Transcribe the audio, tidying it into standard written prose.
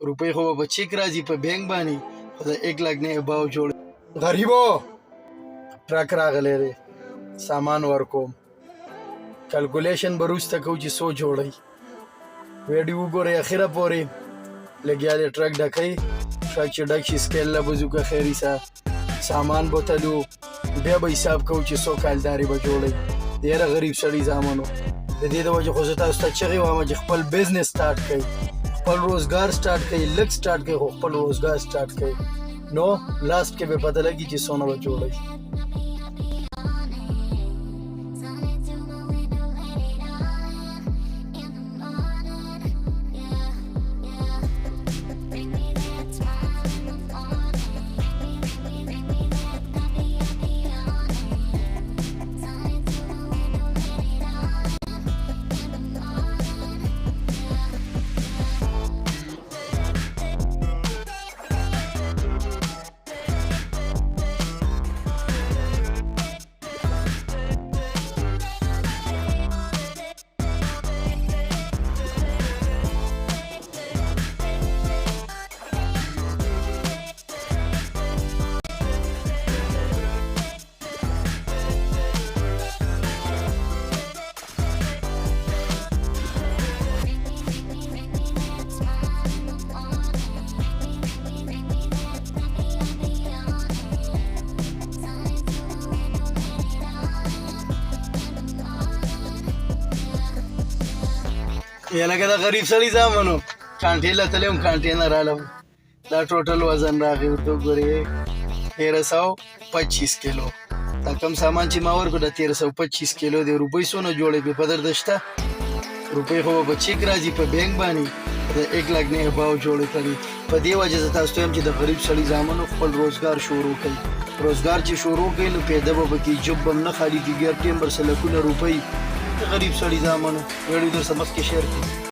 روپۍ خو به چیک راځي په بینک باندې خو د 1 लाख نه باو جوړ غریبو ټرک راغلی دی سامان ورکوم کلکولیشن به وروسته کوو چې څو جوړئ ویډیو وګورئ اخره پورې لګیا دی ټرک ډکوي ټرک چې ډک شي سکیل له به ځو که خیري سامان به تلو بیا به حساب کوو چې څو کالدارې به جوړئ ډېره غریب سړي زامنو د دې د وجې خو زه تاسو ته چغې وایم چې خپل بزنس سټارټ کړئ خپل روزګار سټارټ کړئ لږ سټارټ کړئ خو خپل روزګار سټارټ کړئ نو لاست کې به پته لګي چې څونه به جوړئ یا لکه د غریب سړي زامنو کانټې له تللی وم کانټې نه رالم دا ټوټل وزن راغی ورته وګورئ 1325 کیلو دا کم سامان چې ما ورکړو د 1325 کیلو دی روپۍ څونه جوړې پې په درته شته روپۍ خو به چیک راځي په بینک باندې د 1 लाख نه باو جوړې کړي په دې وجه زه تاسو ته وایم چې د غریب سړي زامنو خپل روزګار شروع کړي روزګار چې شروع کړي نو پیدا به پکې جب به هم نه خالي کېږي هر ټایم به سلکونه روپۍ غریب سړي زامنو ویډیو در سره مخکې شیر کړئ